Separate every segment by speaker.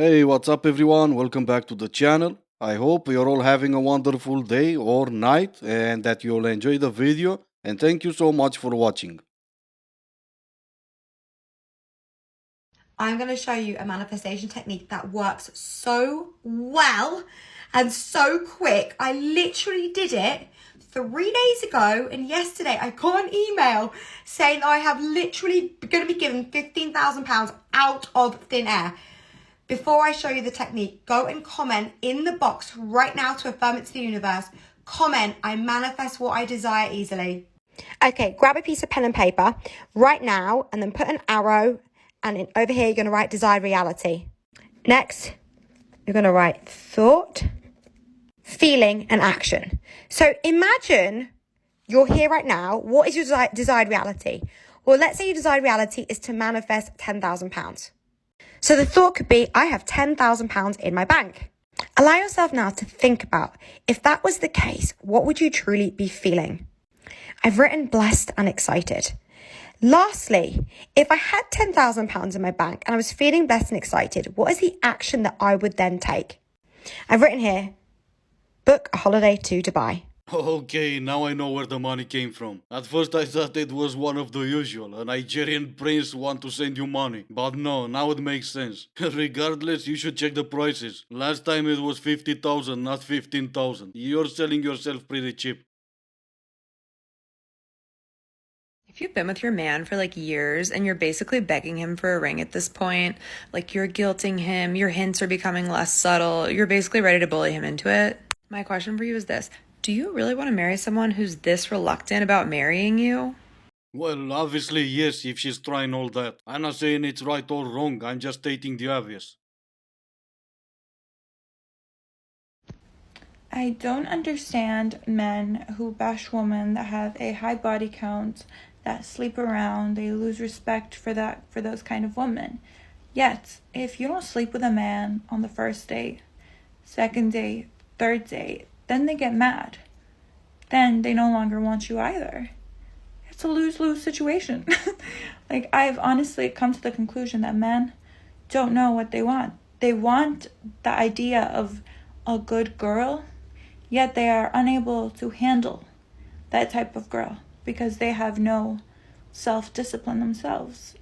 Speaker 1: Hey, what's up, everyone? Welcome back to the channel. I hope you're all having a wonderful day or night and that you'll enjoy the video. And thank you so much for watching.
Speaker 2: I'm going to show you a manifestation technique that works so well and so quick. I literally did it 3 days ago, and yesterday I got an email saying that I have literally going to be given £15,000 out of thin air. Before I show you the technique, go and comment in the box right now to affirm it to the universe. Comment, I manifest what I desire easily. Okay, grab a piece of pen and paper right now and then put an arrow, and over here you're going to write desired reality. Next, you're going to write thought, feeling and action. So imagine you're here right now. What is your desired reality? Well, let's say your desired reality is to manifest £10,000. So the thought could be, I have £10,000 in my bank. Allow yourself now to think about, if that was the case, what would you truly be feeling? I've written blessed and excited. Lastly, if I had £10,000 in my bank and I was feeling blessed and excited, what is the action that I would then take? I've written here, book a holiday to Dubai.
Speaker 1: Okay, now I know where the money came from. At first I thought it was one of the usual, a Nigerian prince want to send you money. But no, now it makes sense. Regardless, you should check the prices. Last time it was 50,000, not 15,000. You're selling yourself pretty cheap.
Speaker 3: If you've been with your man for like years and you're basically begging him for a ring at this point, like you're guilting him, your hints are becoming less subtle, you're basically ready to bully him into it. My question for you is this: do you really want to marry someone who's this reluctant about marrying you?
Speaker 1: Well, obviously yes, if she's trying all that. I'm not saying it's right or wrong, I'm just stating the obvious.
Speaker 4: I don't understand men who bash women that have a high body count, that sleep around. They lose respect for those kind of women. Yet, if you don't sleep with a man on the first date, second date, third date, then they get mad. Then they no longer want you either. It's a lose-lose situation. Like, I've honestly come to the conclusion that men don't know what they want. They want the idea of a good girl, yet they are unable to handle that type of girl because they have no self-discipline themselves.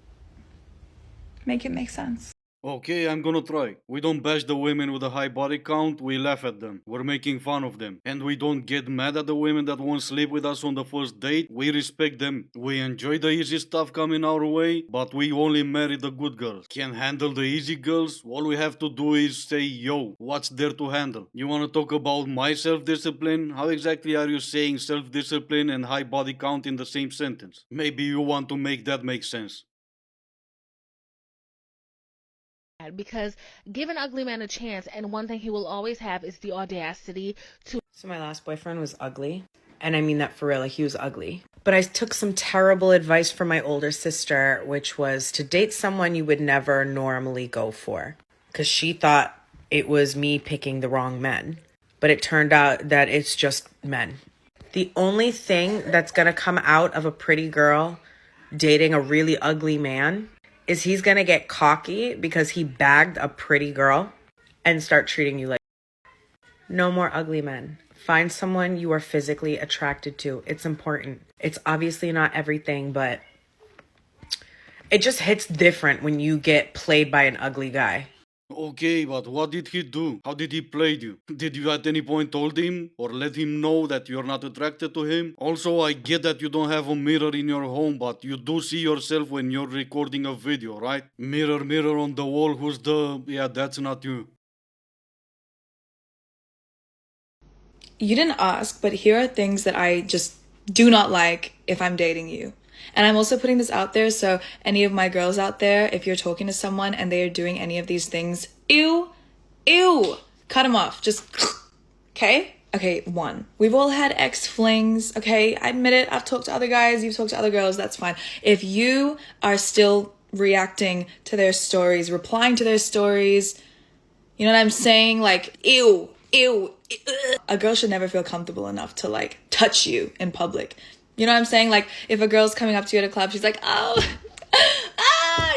Speaker 4: Make it make sense.
Speaker 1: Okay, I'm gonna try. We don't bash the women with a high body count, we laugh at them. We're making fun of them. And we don't get mad at the women that won't sleep with us on the first date. We respect them. We enjoy the easy stuff coming our way, but we only marry the good girls. Can't handle the easy girls? All we have to do is say, yo, what's there to handle? You wanna talk about my self-discipline? How exactly are you saying self-discipline and high body count in the same sentence? Maybe you want to make that make sense.
Speaker 5: Because give an ugly man a chance, and one thing he will always have is the audacity to.
Speaker 3: So my last boyfriend was ugly. And I mean that for real, like he was ugly. But I took some terrible advice from my older sister, which was to date someone you would never normally go for. Because she thought it was me picking the wrong men. But it turned out that it's just men. The only thing that's going to come out of a pretty girl dating a really ugly man is he's going to get cocky because he bagged a pretty girl and start treating you like. No more ugly men. Find someone you are physically attracted to. It's important. It's obviously not everything, but it just hits different when you get played by an ugly guy.
Speaker 1: Okay, but what did he do? How did he play you? Did you at any point told him or let him know that you're not attracted to him? Also, I get that you don't have a mirror in your home, but you do see yourself when you're recording a video, right? Mirror, mirror on the wall, who's the... Yeah, that's not you.
Speaker 4: You didn't ask, but here are things that I just do not like if I'm dating you. And I'm also putting this out there, so any of my girls out there, if you're talking to someone and they are doing any of these things, ew, cut them off. Just, okay? Okay, 1. We've all had ex-flings, okay? I admit it, I've talked to other guys, you've talked to other girls, that's fine. If you are still reacting to their stories, replying to their stories, you know what I'm saying? Like, ew. A girl should never feel comfortable enough to like touch you in public. You know what I'm saying? Like if a girl's coming up to you at a club, she's like, oh,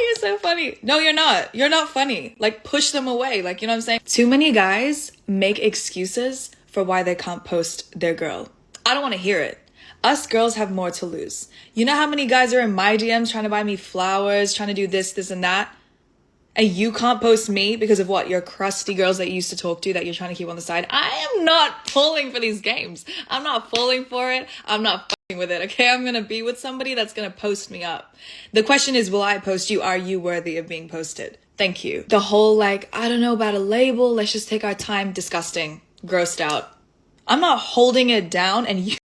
Speaker 4: you're
Speaker 6: so funny. No, you're not. You're not funny. Like, push them away. Like, you know what I'm saying? Too many guys make excuses for why they can't post their girl. I don't want to hear it. Us girls have more to lose. You know how many guys are in my DMs trying to buy me flowers, trying to do this, this, and that? And you can't post me because of what? Your crusty girls that you used to talk to that you're trying to keep on the side. I am not falling for these games. I'm not falling for it. I'm not fucking with it, okay? I'm gonna be with somebody that's gonna post me up. The question is, will I post you? Are you worthy of being posted? Thank you. The whole, like, I don't know about a label. Let's just take our time. Disgusting. Grossed out. I'm not holding it down, and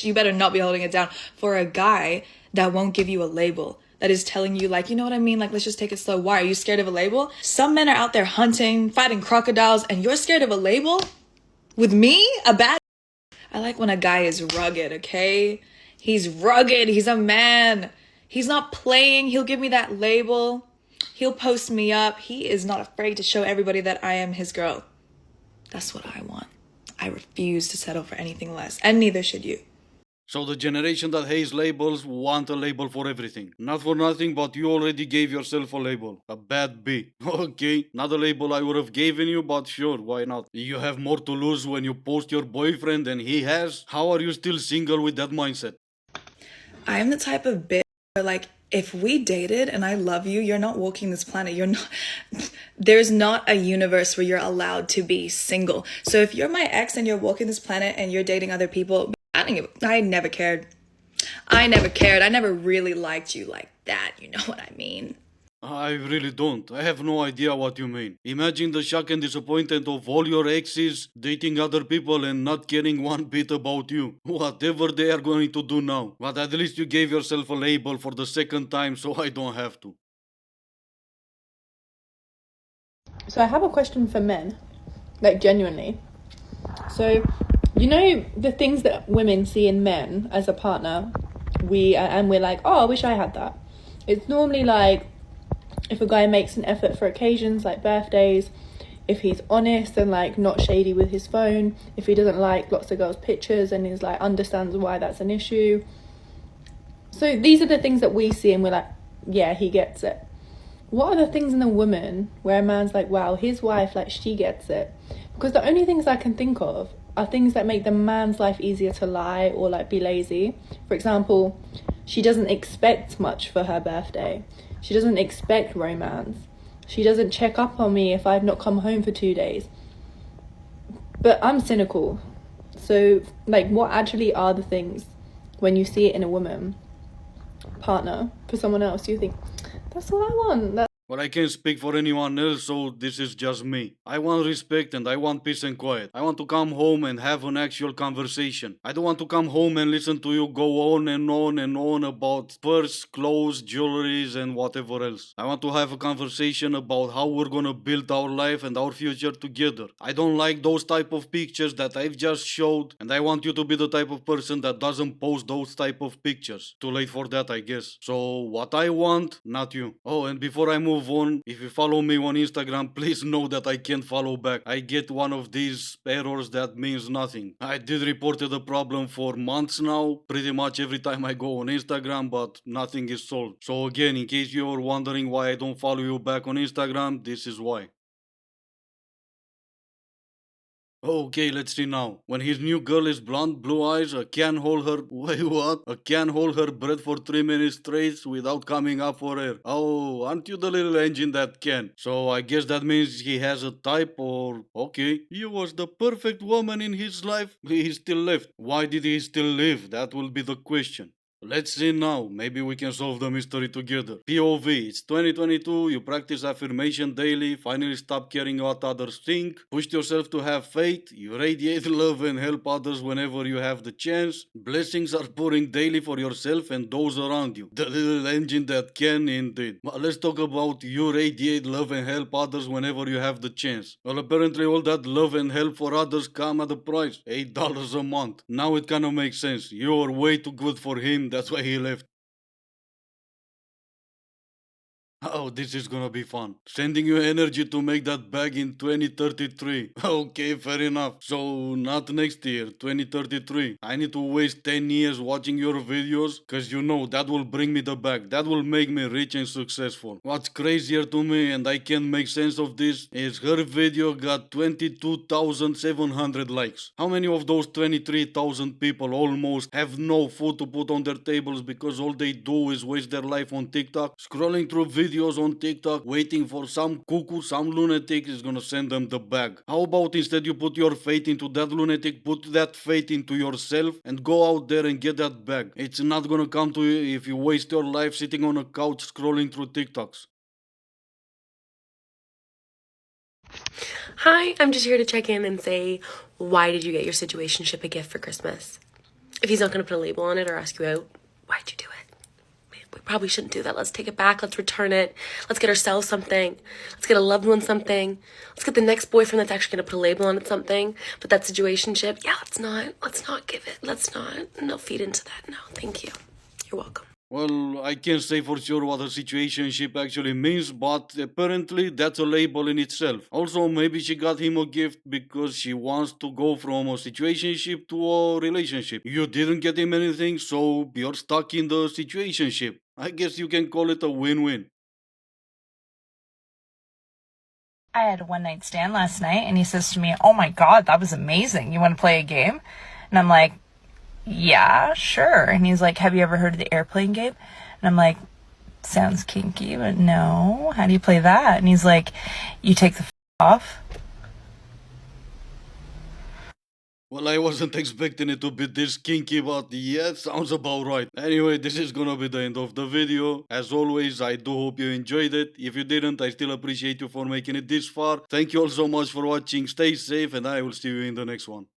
Speaker 6: you better not be holding it down for a guy that won't give you a label. That is telling you, like, you know what I mean? Like, let's just take it slow. Why? Are you scared of a label? Some men are out there hunting, fighting crocodiles, and you're scared of a label? With me? A bad... I like when a guy is rugged, okay? He's rugged. He's a man. He's not playing. He'll give me that label. He'll post me up. He is not afraid to show everybody that I am his girl. That's what I want. I refuse to settle for anything less, and neither should you.
Speaker 1: So the generation that hates labels want a label for everything. Not for nothing, but you already gave yourself a label. A bad B. Okay, not a label I would have given you, but sure, why not? You have more to lose when you post your boyfriend than he has. How are you still single with that mindset?
Speaker 6: I am the type of bitch where, like, if we dated and I love you, you're not walking this planet. You're not... There's not a universe where you're allowed to be single. So if you're my ex and you're walking this planet and you're dating other people... I never cared. I never really liked you like that. You know what I mean?
Speaker 1: I really don't. I have no idea what you mean. Imagine the shock and disappointment of all your exes dating other people and not caring one bit about you. Whatever they are going to do now. But at least you gave yourself a label for the second time, so I don't have to.
Speaker 7: So I have a question for men, like genuinely. So, you know, the things that women see in men as a partner, we're like, oh, I wish I had that. It's normally like if a guy makes an effort for occasions like birthdays, if he's honest and like not shady with his phone, if he doesn't like lots of girls' pictures and he's like understands why that's an issue. So these are the things that we see and we're like, yeah, he gets it. What are the things in a woman where a man's like, wow, his wife, like, she gets it? Because the only things I can think of are things that make the man's life easier to lie or like be lazy. For example, she doesn't expect much for her birthday. She doesn't expect romance. She doesn't check up on me if I've not come home for 2 days. But I'm cynical. So, like, what actually are the things when you see it in a woman partner for someone else, you think, that's what I want.
Speaker 1: But I can't speak for anyone else, so this is just me. I want respect and I want peace and quiet. I want to come home and have an actual conversation. I don't want to come home and listen to you go on and on and on about purse, clothes, jewelries and whatever else. I want to have a conversation about how we're gonna build our life and our future together. I don't like those type of pictures that I've just showed, and I want you to be the type of person that doesn't post those type of pictures. Too late for that, I guess. So what I want, not you. Oh, and before I move on, if you follow me on Instagram, please know that I can't follow back. I get one of these errors that means nothing. I did report the problem for months now, pretty much every time I go on Instagram, but nothing is solved. So again, in case you're wondering why I don't follow you back on Instagram, this is why. Okay, let's see now. When his new girl is blonde, blue eyes, can hold her... Wait, what? Can hold her breath for 3 minutes straight without coming up for air. Oh, aren't you the little engine that can? So I guess that means he has a type or... Okay, you was the perfect woman in his life. He still left. Why did he still live? That will be the question. Let's see now, maybe we can solve the mystery together. POV, it's 2022, you practice affirmation daily, finally stop caring what others think, pushed yourself to have faith, you radiate love and help others whenever you have the chance, blessings are pouring daily for yourself and those around you. The little engine that can indeed. But let's talk about you radiate love and help others whenever you have the chance. Well, apparently all that love and help for others come at a price, $8 a month. Now it kind of makes sense, you're way too good for him. That's why he left. Oh, this is gonna be fun. Sending you energy to make that bag in 2033. Okay, fair enough. So, not next year, 2033. I need to waste 10 years watching your videos, cause you know that will bring me the bag. That will make me rich and successful. What's crazier to me, and I can't make sense of this, is her video got 22,700 likes. How many of those 23,000 people almost have no food to put on their tables because all they do is waste their life on TikTok, scrolling through videos on TikTok, waiting for some cuckoo, some lunatic is gonna send them the bag. How about instead you put your faith into that lunatic, put that faith into yourself, and go out there and get that bag. It's not gonna come to you if you waste your life sitting on a couch scrolling through TikToks.
Speaker 8: Hi, I'm just here to check in and say, why did you get your situationship a gift for Christmas? If he's not going to put a label on it or ask you out, why'd you do it? We probably shouldn't do that. Let's take it back. Let's return it. Let's get ourselves something. Let's get a loved one something. Let's get the next boyfriend that's actually going to put a label on it something. But that situationship, yeah, let's not give it. No, feed into that. No, thank you. You're welcome.
Speaker 1: Well, I can't say for sure what a situationship actually means, but apparently that's a label in itself. Also, maybe she got him a gift because she wants to go from a situationship to a relationship. You didn't get him anything, so you're stuck in the situationship. I guess you can call it a win-win.
Speaker 9: I had a one night stand last night and he says to me, "Oh my God, that was amazing. You want to play a game?" And I'm like, "Yeah, sure." And he's like, "Have you ever heard of the airplane game?" And I'm like, "Sounds kinky, but no. How do you play that?" And he's like, "You take the off."
Speaker 1: Well, I wasn't expecting it to be this kinky, but yeah, it sounds about right. Anyway, this is gonna be the end of the video. As always, I do hope you enjoyed it. If you didn't, I still appreciate you for making it this far. Thank you all so much for watching. Stay safe, and I will see you in the next one.